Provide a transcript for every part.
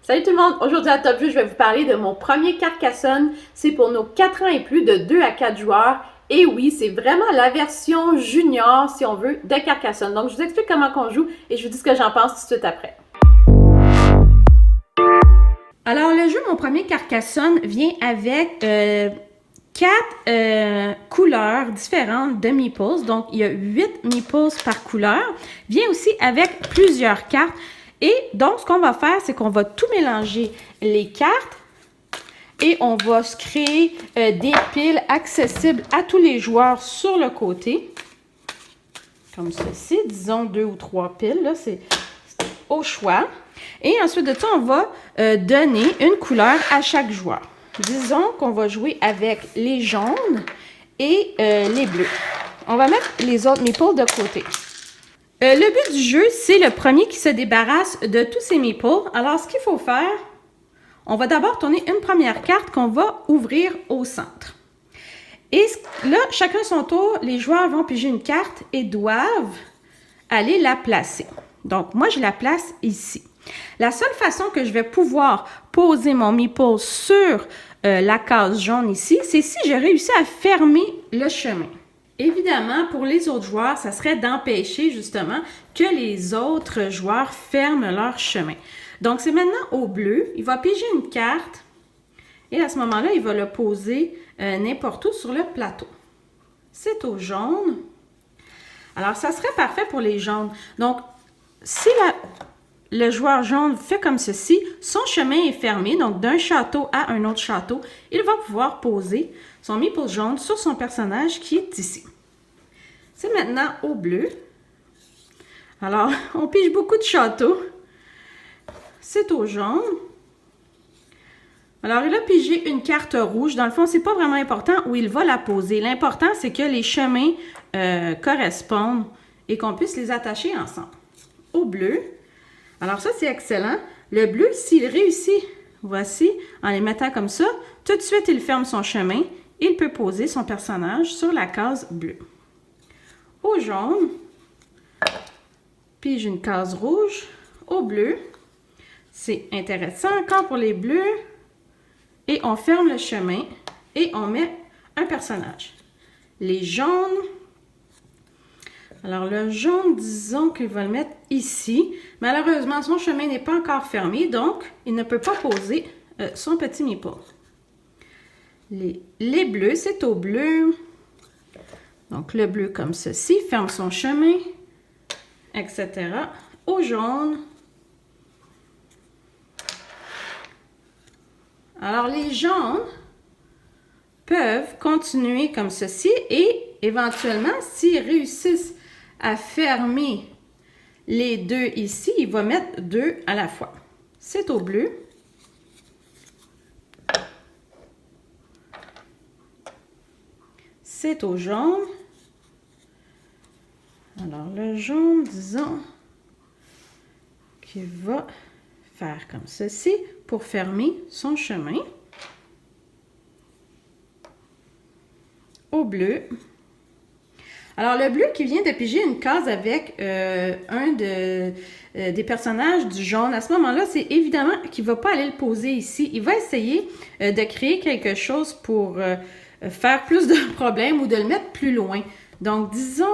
Salut tout le monde! Aujourd'hui à Top Jeu, je vais vous parler de mon premier Carcassonne. C'est pour nos 4 ans et plus de 2 à 4 joueurs. Et oui, c'est vraiment la version junior, si on veut, de Carcassonne. Donc, je vous explique comment on joue et je vous dis ce que j'en pense tout de suite après. Alors, le jeu, mon premier Carcassonne, vient avec 4 couleurs différentes de meeples. Donc, il y a 8 meeples par couleur. Vient aussi avec plusieurs cartes. Et donc, ce qu'on va faire, c'est qu'on va tout mélanger les cartes et on va se créer des piles accessibles à tous les joueurs sur le côté. Comme ceci, disons 2 ou 3 piles, là, c'est au choix. Et ensuite de ça, on va donner une couleur à chaque joueur. Disons qu'on va jouer avec les jaunes et les bleus. On va mettre les autres meeples de côté. Le but du jeu, c'est le premier qui se débarrasse de tous ces meeples. Alors, ce qu'il faut faire, on va d'abord tourner une première carte qu'on va ouvrir au centre. Et là, chacun son tour, les joueurs vont piger une carte et doivent aller la placer. Donc, moi, je la place ici. La seule façon que je vais pouvoir poser mon meeple sur la case jaune ici, c'est si je réussis à fermer le chemin. Évidemment, pour les autres joueurs, ça serait d'empêcher justement que les autres joueurs ferment leur chemin. Donc, c'est maintenant au bleu. Il va piger une carte et à ce moment-là, il va le poser n'importe où sur le plateau. C'est au jaune. Alors, ça serait parfait pour les jaunes. Donc, si le joueur jaune fait comme ceci, son chemin est fermé, donc d'un château à un autre château, il va pouvoir poser son meeple jaune sur son personnage qui est ici. C'est maintenant au bleu. Alors, on pige beaucoup de châteaux. C'est au jaune. Alors, il a pigé une carte rouge. Dans le fond, c'est pas vraiment important où il va la poser. L'important, c'est que les chemins correspondent et qu'on puisse les attacher ensemble. Au bleu. Alors ça, c'est excellent. Le bleu, s'il réussit, voici, en les mettant comme ça, tout de suite, il ferme son chemin. Il peut poser son personnage sur la case bleue. Au jaune, pige une case rouge. Au bleu, c'est intéressant encore pour les bleus. Et on ferme le chemin et on met un personnage. Les jaunes. Alors, le jaune, disons qu'il va le mettre ici. Malheureusement, son chemin n'est pas encore fermé, donc il ne peut pas poser son petit meeple. Les bleus, c'est au bleu. Donc, le bleu comme ceci, ferme son chemin, etc. Au jaune. Alors, les jaunes peuvent continuer comme ceci et éventuellement, s'ils réussissent à fermer les deux ici, il va mettre 2 à la fois. C'est au bleu. C'est au jaune. Alors, le jaune, disons, qu'il va faire comme ceci pour fermer son chemin. Au bleu. Alors, le bleu qui vient de piger une case avec un des personnages du jaune, à ce moment-là, c'est évidemment qu'il ne va pas aller le poser ici. Il va essayer de créer quelque chose pour faire plus de problèmes ou de le mettre plus loin. Donc, disons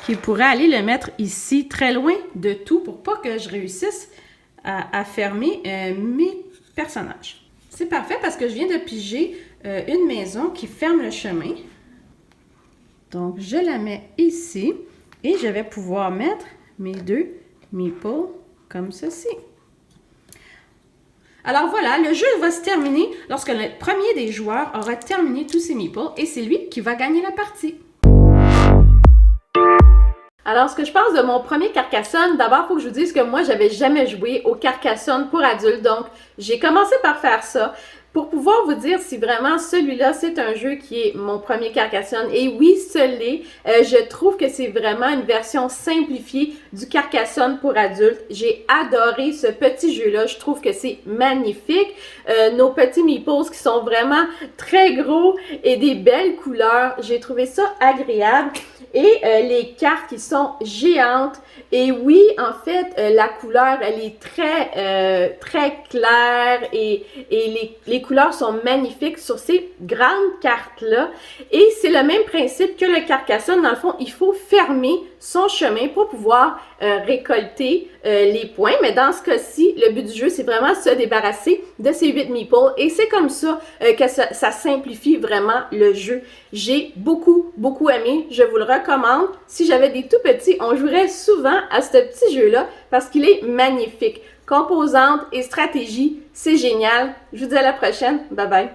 qu'il pourrait aller le mettre ici, très loin de tout, pour pas que je réussisse à fermer mes personnages. C'est parfait parce que je viens de piger une maison qui ferme le chemin. Donc, je la mets ici et je vais pouvoir mettre mes 2 meeples comme ceci. Alors voilà, le jeu va se terminer lorsque le premier des joueurs aura terminé tous ses meeples et c'est lui qui va gagner la partie. Alors, ce que je pense de mon premier Carcassonne, d'abord, il faut que je vous dise que moi, j'avais jamais joué au Carcassonne pour adultes. Donc, j'ai commencé par faire ça. Pour pouvoir vous dire si vraiment celui-là, c'est un jeu qui est mon premier Carcassonne, et oui, ce l'est, je trouve que c'est vraiment une version simplifiée du Carcassonne pour adultes. J'ai adoré ce petit jeu-là, je trouve que c'est magnifique. Nos petits meeples qui sont vraiment très gros et des belles couleurs, j'ai trouvé ça agréable. Et les cartes qui sont géantes. Et oui, en fait, la couleur, elle est très claire et les couleurs sont magnifiques sur ces grandes cartes-là. Et c'est le même principe que le Carcassonne. Dans le fond, il faut fermer son chemin pour pouvoir récolter les points. Mais dans ce cas-ci, le but du jeu, c'est vraiment se débarrasser de ces 8 meeples. Et c'est comme ça que ça simplifie vraiment le jeu. J'ai beaucoup aimé. Je vous le recommande. Si j'avais des tout petits, on jouerait souvent à ce petit jeu-là parce qu'il est magnifique. Composantes et stratégie, c'est génial. Je vous dis à la prochaine. Bye bye.